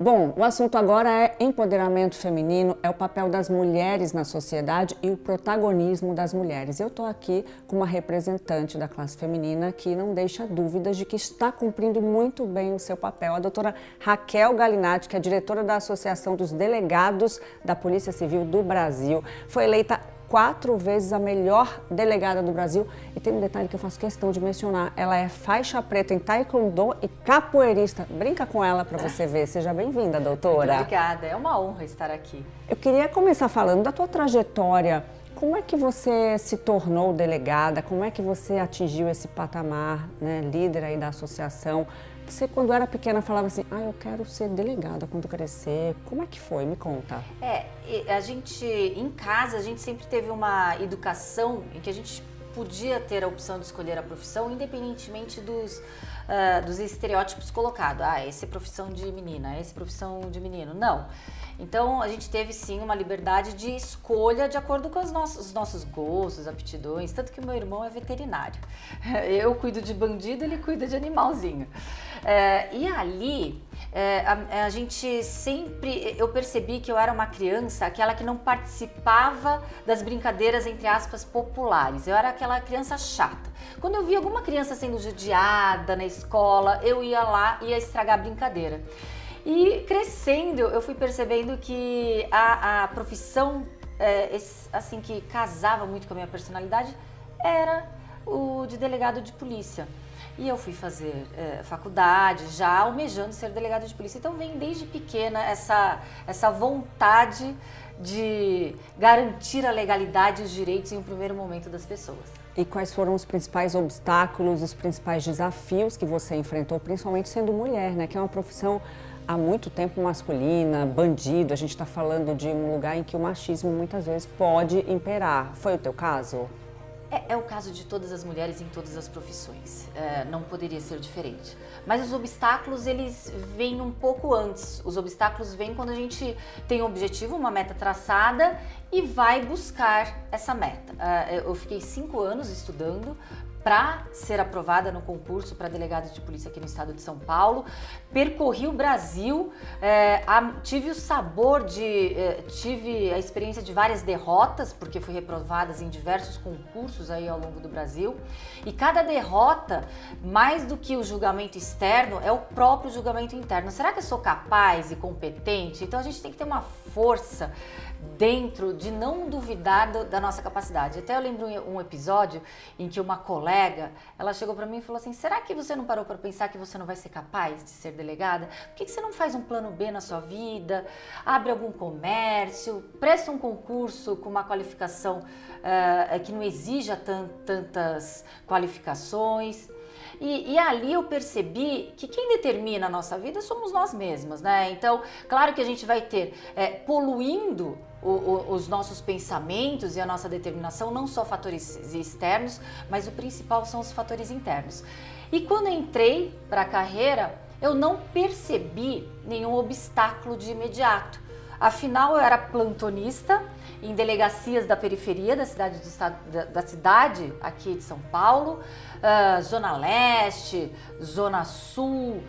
Bom, o assunto agora é empoderamento feminino, é o papel das mulheres na sociedade e o protagonismo das mulheres. Eu estou aqui com uma representante da classe feminina que não deixa dúvidas de que está cumprindo muito bem o seu papel, a doutora Raquel Galinatti, que é diretora da Associação dos Delegados da Polícia Civil do Brasil. Foi eleita 4 vezes a melhor delegada do Brasil. E tem um detalhe que eu faço questão de mencionar. Ela é faixa preta em taekwondo e capoeirista. Brinca com ela para você ver. Seja bem-vinda, doutora. Muito obrigada. É uma honra estar aqui. Eu queria começar falando da tua trajetória. Como é que você se tornou delegada? Como é que você atingiu esse patamar, né, líder aí da associação? Você, quando era pequena, falava assim, eu quero ser delegada quando crescer. Como é que foi? Me conta. A gente, em casa, a gente sempre teve uma educação em que a gente podia ter a opção de escolher a profissão, independentemente dos estereótipos colocados. Essa é profissão de menina, essa é profissão de menino. Não. Então, a gente teve, sim, uma liberdade de escolha de acordo com os nossos gostos, aptidões, tanto que o meu irmão é veterinário. Eu cuido de bandido, ele cuida de animalzinho. E ali, a gente sempre... Eu percebi que eu era uma criança, aquela que não participava das brincadeiras, entre aspas, populares. Eu era aquela criança chata. Quando eu via alguma criança sendo judiada na escola, eu ia lá e ia estragar a brincadeira. E crescendo, eu fui percebendo que a profissão assim, que casava muito com a minha personalidade era o de delegado de polícia. E eu fui fazer faculdade, já almejando ser delegado de polícia. Então vem desde pequena essa vontade de garantir a legalidade e os direitos em um primeiro momento das pessoas. E quais foram os principais obstáculos, os principais desafios que você enfrentou, principalmente sendo mulher, né? Que é uma profissão há muito tempo masculina, bandido. A gente está falando de um lugar em que o machismo muitas vezes pode imperar. Foi o teu caso? É o caso de todas as mulheres em todas as profissões, não poderia ser diferente. Mas os obstáculos, eles vêm um pouco antes. Os obstáculos vêm quando a gente tem um objetivo, uma meta traçada e vai buscar essa meta. Eu fiquei 5 anos estudando para ser aprovada no concurso para delegado de polícia aqui no estado de São Paulo. Percorri o Brasil, tive o sabor tive a experiência de várias derrotas, porque fui reprovada em diversos concursos aí ao longo do Brasil. E cada derrota, mais do que o julgamento externo, é o próprio julgamento interno. Será que eu sou capaz e competente? Então a gente tem que ter uma força dentro de não duvidar da nossa capacidade. Até eu lembro um episódio em que uma colega, ela chegou para mim e falou assim, será que você não parou para pensar que você não vai ser capaz de ser delegada? Por que você não faz um plano B na sua vida? Abre algum comércio? Presta um concurso com uma qualificação que não exija tantas qualificações? E ali eu percebi que quem determina a nossa vida somos nós mesmas, né? Então, claro que a gente vai ter poluindo os nossos pensamentos e a nossa determinação, não só fatores externos, mas o principal são os fatores internos. E quando eu entrei para a carreira, eu não percebi nenhum obstáculo de imediato. Afinal, eu era plantonista em delegacias da periferia da cidade aqui de São Paulo, Zona Leste, Zona Sul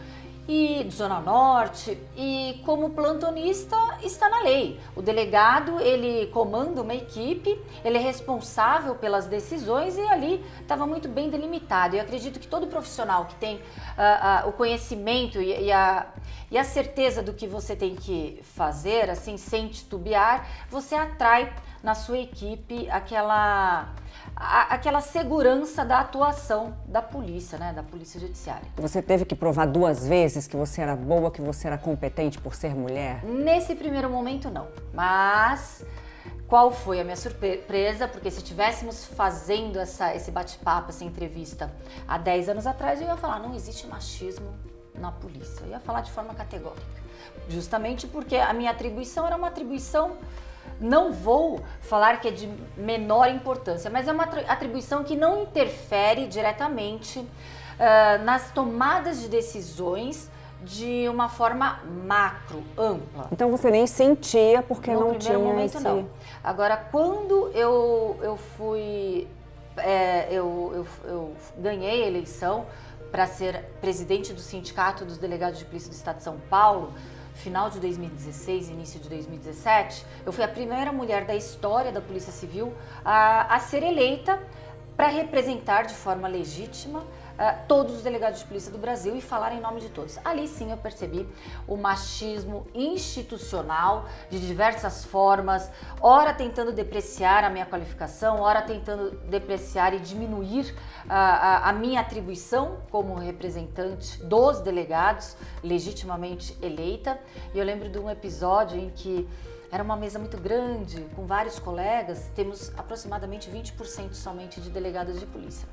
e Zona Norte, e como plantonista está na lei. O delegado, ele comanda uma equipe, ele é responsável pelas decisões e ali estava muito bem delimitado. Eu acredito que todo profissional que tem o conhecimento e a certeza do que você tem que fazer, assim, sem titubear, você atrai na sua equipe aquela segurança da atuação da polícia, né, da polícia judiciária. Você teve que provar 2 vezes que você era boa, que você era competente por ser mulher? Nesse primeiro momento, não. Mas qual foi a minha surpresa? Porque se estivéssemos fazendo esse bate-papo, essa entrevista há 10 anos atrás, eu ia falar, não existe machismo na polícia. Eu ia falar de forma categórica. Justamente porque a minha atribuição era uma atribuição, não vou falar que é de menor importância, mas é uma atribuição que não interfere diretamente nas tomadas de decisões de uma forma macro, ampla. Então você nem sentia porque não tinha no primeiro momento, não. Agora, quando eu ganhei a eleição para ser presidente do Sindicato dos Delegados de Polícia do Estado de São Paulo, final de 2016, início de 2017, eu fui a primeira mulher da história da Polícia Civil a ser eleita para representar de forma legítima todos os delegados de polícia do Brasil e falar em nome de todos. Ali sim eu percebi o machismo institucional de diversas formas, ora tentando depreciar a minha qualificação, ora tentando depreciar e diminuir a minha atribuição como representante dos delegados legitimamente eleita. E eu lembro de um episódio em que era uma mesa muito grande, com vários colegas, temos aproximadamente 20% somente de delegadas de polícia.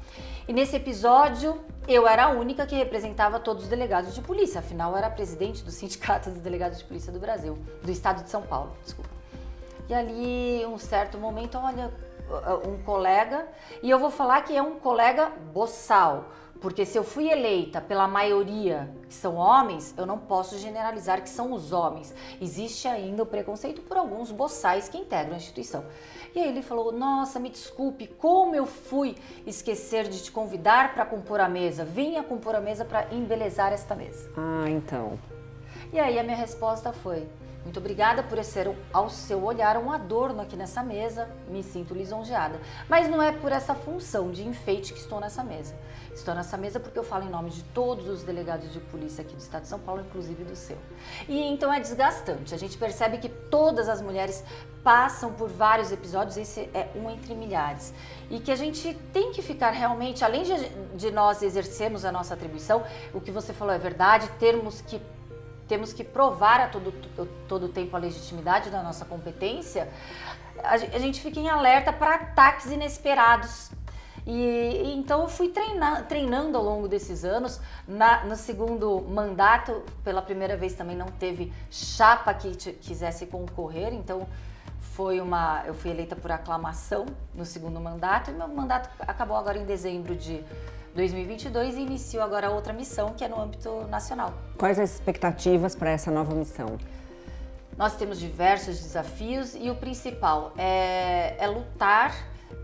E nesse episódio, eu era a única que representava todos os delegados de polícia, afinal eu era a presidente do Sindicato dos Delegados de Polícia do Brasil, do estado de São Paulo, desculpa. E ali, um certo momento, olha, um colega, e eu vou falar que é um colega boçal, porque se eu fui eleita pela maioria que são homens, eu não posso generalizar que são os homens. Existe ainda o preconceito por alguns boçais que integram a instituição. E aí ele falou, nossa, me desculpe, como eu fui esquecer de te convidar para compor a mesa. Venha compor a mesa para embelezar esta mesa. Ah, então. E aí a minha resposta foi, muito obrigada por ser, ao seu olhar, um adorno aqui nessa mesa, me sinto lisonjeada. Mas não é por essa função de enfeite que estou nessa mesa. Estou nessa mesa porque eu falo em nome de todos os delegados de polícia aqui do estado de São Paulo, inclusive do seu. E então é desgastante, a gente percebe que todas as mulheres passam por vários episódios, esse é um entre milhares. E que a gente tem que ficar realmente, além de nós exercermos a nossa atribuição, o que você falou é verdade, temos que provar a todo tempo a legitimidade da nossa competência, a gente fica em alerta para ataques inesperados. E então eu fui treinando ao longo desses anos. No segundo mandato, pela primeira vez também não teve chapa que quisesse concorrer, então eu fui eleita por aclamação no segundo mandato, e meu mandato acabou agora em dezembro de 2022 e inicio agora outra missão, que é no âmbito nacional. Quais as expectativas para essa nova missão? Nós temos diversos desafios e o principal é lutar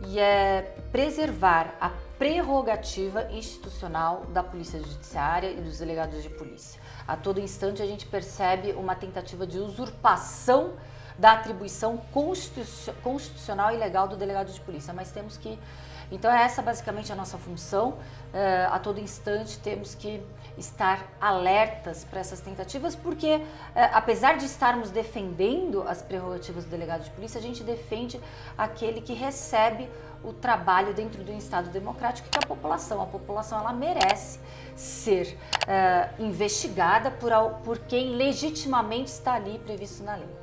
e é preservar a prerrogativa institucional da Polícia Judiciária e dos delegados de polícia. A todo instante a gente percebe uma tentativa de usurpação da atribuição constitucional e legal do delegado de polícia, mas temos que... Então essa basicamente é a nossa função, a todo instante temos que estar alertas para essas tentativas, porque apesar de estarmos defendendo as prerrogativas do delegado de polícia, a gente defende aquele que recebe o trabalho dentro de um Estado democrático, que é a população ela merece ser investigada por quem legitimamente está ali previsto na lei.